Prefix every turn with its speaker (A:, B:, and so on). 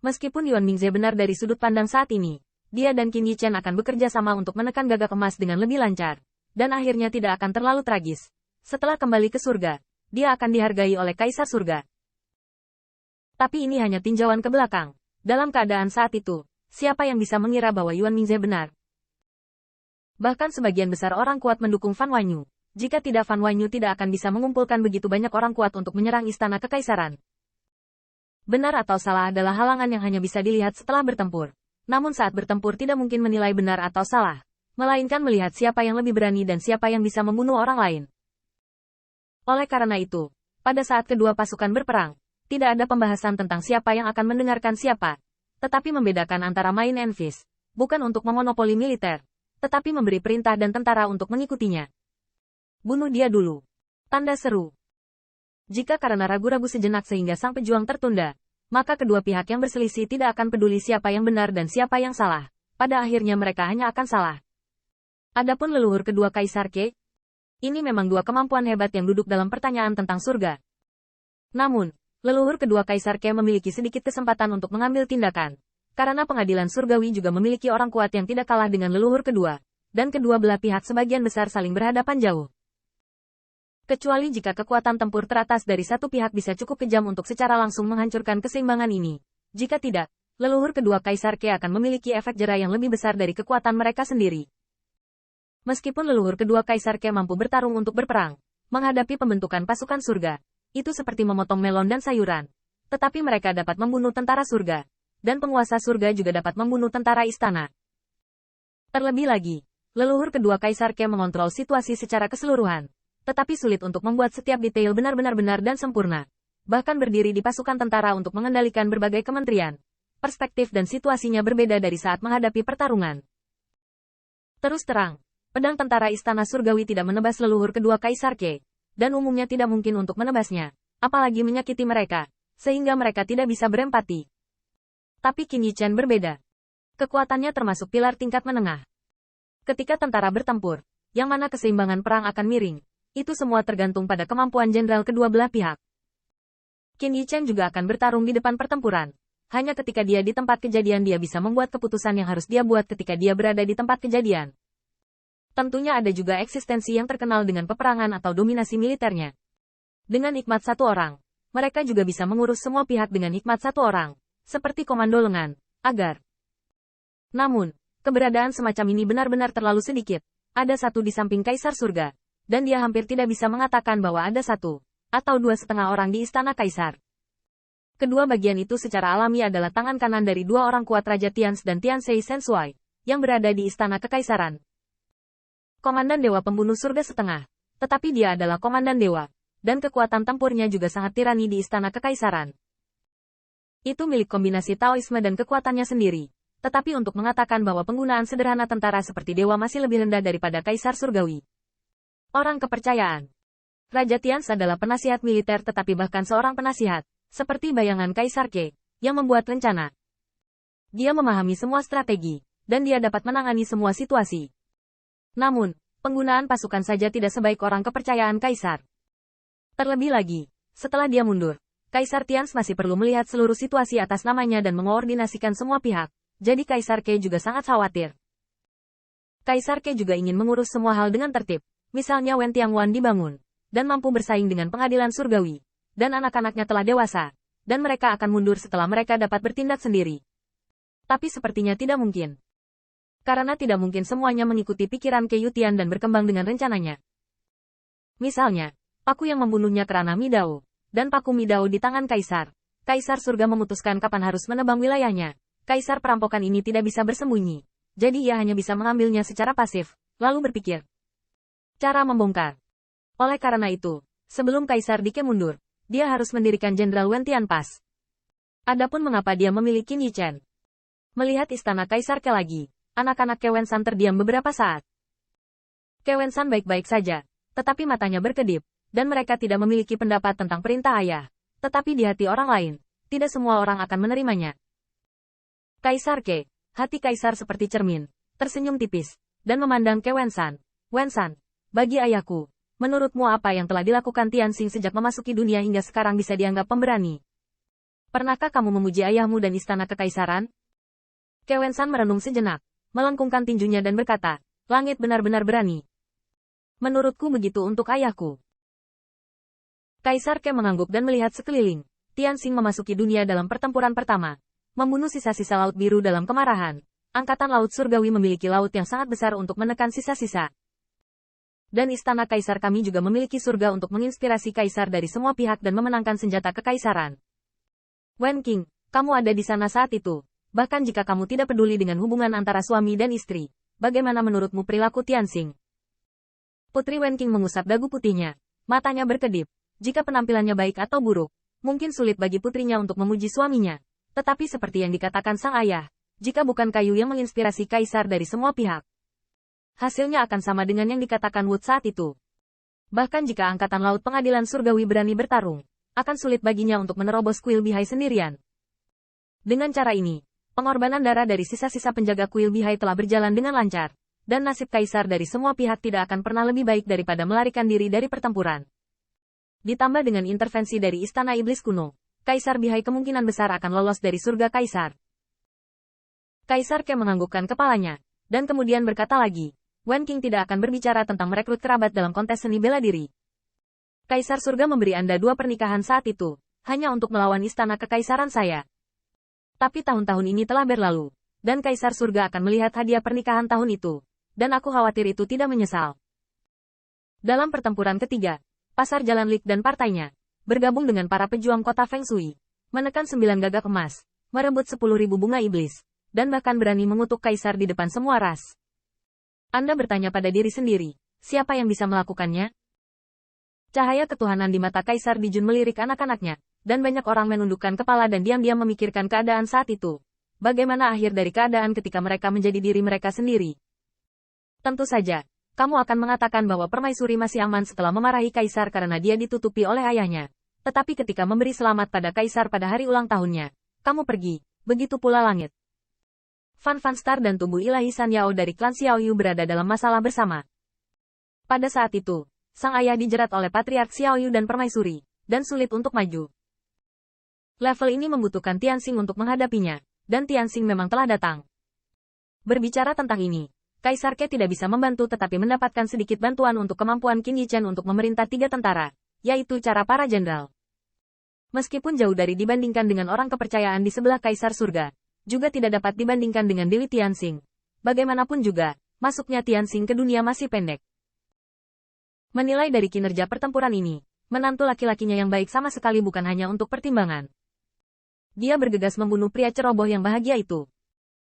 A: Meskipun Yuan Mingze benar dari sudut pandang saat ini, dia dan Qin Yichen akan bekerja sama untuk menekan gagak emas dengan lebih lancar, dan akhirnya tidak akan terlalu tragis. Setelah kembali ke surga, dia akan dihargai oleh Kaisar Surga. Tapi ini hanya tinjauan ke belakang. Dalam keadaan saat itu, siapa yang bisa mengira bahwa Yuan Mingze benar? Bahkan sebagian besar orang kuat mendukung Fan Wanyu. Jika tidak, Fan Wanyu tidak akan bisa mengumpulkan begitu banyak orang kuat untuk menyerang istana kekaisaran. Benar atau salah adalah halangan yang hanya bisa dilihat setelah bertempur. Namun saat bertempur tidak mungkin menilai benar atau salah, melainkan melihat siapa yang lebih berani dan siapa yang bisa membunuh orang lain. Oleh karena itu, pada saat kedua pasukan berperang, tidak ada pembahasan tentang siapa yang akan mendengarkan siapa, tetapi membedakan antara main envis, bukan untuk memonopoli militer, tetapi memberi perintah dan tentara untuk mengikutinya. Bunuh dia dulu. Tanda seru. Jika karena ragu-ragu sejenak sehingga sang pejuang tertunda, maka kedua pihak yang berselisih tidak akan peduli siapa yang benar dan siapa yang salah. Pada akhirnya mereka hanya akan salah. Adapun leluhur kedua Kaisar Ke, ini memang dua kemampuan hebat yang duduk dalam pertanyaan tentang surga. Namun, leluhur kedua Kaisar Ke memiliki sedikit kesempatan untuk mengambil tindakan, karena pengadilan surgawi juga memiliki orang kuat yang tidak kalah dengan leluhur kedua, dan kedua belah pihak sebagian besar saling berhadapan jauh. Kecuali jika kekuatan tempur teratas dari satu pihak bisa cukup kejam untuk secara langsung menghancurkan keseimbangan ini. Jika tidak, leluhur kedua Kaisar Ke akan memiliki efek jera yang lebih besar dari kekuatan mereka sendiri. Meskipun leluhur kedua Kaisar Ke mampu bertarung untuk berperang, menghadapi pembentukan pasukan surga, itu seperti memotong melon dan sayuran. Tetapi mereka dapat membunuh tentara surga, dan penguasa surga juga dapat membunuh tentara istana. Terlebih lagi, leluhur kedua Kaisar Ke mengontrol situasi secara keseluruhan, tetapi sulit untuk membuat setiap detail benar-benar benar dan sempurna. Bahkan berdiri di pasukan tentara untuk mengendalikan berbagai kementerian. Perspektif dan situasinya berbeda dari saat menghadapi pertarungan. Terus terang, pedang tentara istana surgawi tidak menebas leluhur kedua Kaisar Ke, dan umumnya tidak mungkin untuk menebasnya, apalagi menyakiti mereka, sehingga mereka tidak bisa berempati. Tapi Qin Yichen berbeda. Kekuatannya termasuk pilar tingkat menengah. Ketika tentara bertempur, yang mana keseimbangan perang akan miring, itu semua tergantung pada kemampuan jenderal kedua belah pihak. Qin Yichen juga akan bertarung di depan pertempuran. Hanya ketika dia di tempat kejadian dia bisa membuat keputusan yang harus dia buat ketika dia berada di tempat kejadian. Tentunya ada juga eksistensi yang terkenal dengan peperangan atau dominasi militernya. Dengan hikmat satu orang, mereka juga bisa mengurus semua pihak dengan hikmat satu orang, seperti komando lengan, agar. Namun, keberadaan semacam ini benar-benar terlalu sedikit. Ada satu di samping Kaisar Surga. Dan dia hampir tidak bisa mengatakan bahwa ada satu, atau dua setengah orang di istana Kaisar. Kedua bagian itu secara alami adalah tangan kanan dari dua orang kuat Raja Tians dan Tiansei Sensui, yang berada di istana kekaisaran. Komandan Dewa Pembunuh Surga setengah, tetapi dia adalah komandan Dewa, dan kekuatan tempurnya juga sangat tirani di istana kekaisaran. Itu milik kombinasi Taoisme dan kekuatannya sendiri, tetapi untuk mengatakan bahwa penggunaan sederhana tentara seperti Dewa masih lebih rendah daripada Kaisar Surgawi. Orang kepercayaan. Raja Tians adalah penasihat militer tetapi bahkan seorang penasihat, seperti bayangan Kaisar Ke, yang membuat rencana. Dia memahami semua strategi, dan dia dapat menangani semua situasi. Namun, penggunaan pasukan saja tidak sebaik orang kepercayaan Kaisar. Terlebih lagi, setelah dia mundur, Kaisar Tians masih perlu melihat seluruh situasi atas namanya dan mengoordinasikan semua pihak, jadi Kaisar Ke juga sangat khawatir. Kaisar Ke juga ingin mengurus semua hal dengan tertib. Misalnya Wen Tiangwan dibangun, dan mampu bersaing dengan pengadilan surgawi, dan anak-anaknya telah dewasa, dan mereka akan mundur setelah mereka dapat bertindak sendiri. Tapi sepertinya tidak mungkin. Karena tidak mungkin semuanya mengikuti pikiran Ke Yutian dan berkembang dengan rencananya. Misalnya, paku yang membunuhnya kerana Midao, dan paku Midao di tangan Kaisar. Kaisar Surga memutuskan kapan harus menebang wilayahnya. Kaisar perampokan ini tidak bisa bersembunyi, jadi ia hanya bisa mengambilnya secara pasif, lalu berpikir. Cara membongkar. Oleh karena itu, sebelum Kaisar Dike mundur, dia harus mendirikan Jenderal Wen Tianpas. Adapun mengapa dia memilih Qin Yichen. Melihat istana Kaisar Ke lagi, anak-anak Ke Wen San terdiam beberapa saat. Ke Wen San baik-baik saja, tetapi matanya berkedip, dan mereka tidak memiliki pendapat tentang perintah ayah. Tetapi di hati orang lain, tidak semua orang akan menerimanya. Kaisar Ke, hati Kaisar seperti cermin, tersenyum tipis, dan memandang Ke Wen San. Wen San. Bagi ayahku, menurutmu apa yang telah dilakukan Tianxing sejak memasuki dunia hingga sekarang bisa dianggap pemberani? Pernahkah kamu memuji ayahmu dan istana kekaisaran? Kewensan merenung sejenak, melengkungkan tinjunya dan berkata, langit benar-benar berani. Menurutku begitu untuk ayahku. Kaisar Ke mengangguk dan melihat sekeliling. Tianxing memasuki dunia dalam pertempuran pertama. Membunuh sisa-sisa Laut Biru dalam kemarahan. Angkatan Laut Surgawi memiliki laut yang sangat besar untuk menekan sisa-sisa. Dan istana kaisar kami juga memiliki surga untuk menginspirasi kaisar dari semua pihak dan memenangkan senjata kekaisaran. Wen Qing, kamu ada di sana saat itu. Bahkan jika kamu tidak peduli dengan hubungan antara suami dan istri, bagaimana menurutmu perilaku Tianxing? Putri Wen Qing mengusap dagu putihnya. Matanya berkedip. Jika penampilannya baik atau buruk, mungkin sulit bagi putrinya untuk memuji suaminya. Tetapi seperti yang dikatakan sang ayah, jika bukan kayu yang menginspirasi kaisar dari semua pihak, hasilnya akan sama dengan yang dikatakan Wood saat itu. Bahkan jika Angkatan Laut Pengadilan Surgawi berani bertarung, akan sulit baginya untuk menerobos kuil bihai sendirian. Dengan cara ini, pengorbanan darah dari sisa-sisa penjaga kuil bihai telah berjalan dengan lancar, dan nasib kaisar dari semua pihak tidak akan pernah lebih baik daripada melarikan diri dari pertempuran. Ditambah dengan intervensi dari Istana Iblis Kuno, Kaisar Bihai kemungkinan besar akan lolos dari surga kaisar. Kaisar Ke menganggukkan kepalanya, dan kemudian berkata lagi, Wen Qing tidak akan berbicara tentang merekrut kerabat dalam kontes seni bela diri. Kaisar surga memberi Anda 2 pernikahan saat itu, hanya untuk melawan istana kekaisaran saya. Tapi tahun-tahun ini telah berlalu, dan Kaisar surga akan melihat hadiah pernikahan tahun itu, dan aku khawatir itu tidak menyesal. Dalam pertempuran ketiga, Pasar Jalan Lik dan partainya bergabung dengan para pejuang kota Feng Shui, menekan 9 gagak emas, merebut 10.000 bunga iblis, dan bahkan berani mengutuk kaisar di depan semua ras. Anda bertanya pada diri sendiri, siapa yang bisa melakukannya? Cahaya ketuhanan di mata Kaisar Dijun melirik anak-anaknya, dan banyak orang menundukkan kepala dan diam-diam memikirkan keadaan saat itu. Bagaimana akhir dari keadaan ketika mereka menjadi diri mereka sendiri? Tentu saja, kamu akan mengatakan bahwa permaisuri masih aman setelah memarahi kaisar karena dia ditutupi oleh ayahnya. Tetapi ketika memberi selamat pada kaisar pada hari ulang tahunnya, kamu pergi, begitu pula langit. Fan Star dan tubuh ilahi San Yao dari klan Xiaoyu berada dalam masalah bersama. Pada saat itu, sang ayah dijerat oleh Patriark Xiaoyu dan permaisuri, dan sulit untuk maju. Level ini membutuhkan Tianxing untuk menghadapinya, dan Tianxing memang telah datang. Berbicara tentang ini, Kaisar Ke tidak bisa membantu tetapi mendapatkan sedikit bantuan untuk kemampuan Qin Yichen untuk memerintah 3 tentara, yaitu cara para jenderal. Meskipun jauh dari dibandingkan dengan orang kepercayaan di sebelah Kaisar Surga, juga tidak dapat dibandingkan dengan Dewi Tianxing. Bagaimanapun juga, masuknya Tianxing ke dunia masih pendek. Menilai dari kinerja pertempuran ini, menantu laki-lakinya yang baik sama sekali bukan hanya untuk pertimbangan. Dia bergegas membunuh pria ceroboh yang bahagia itu.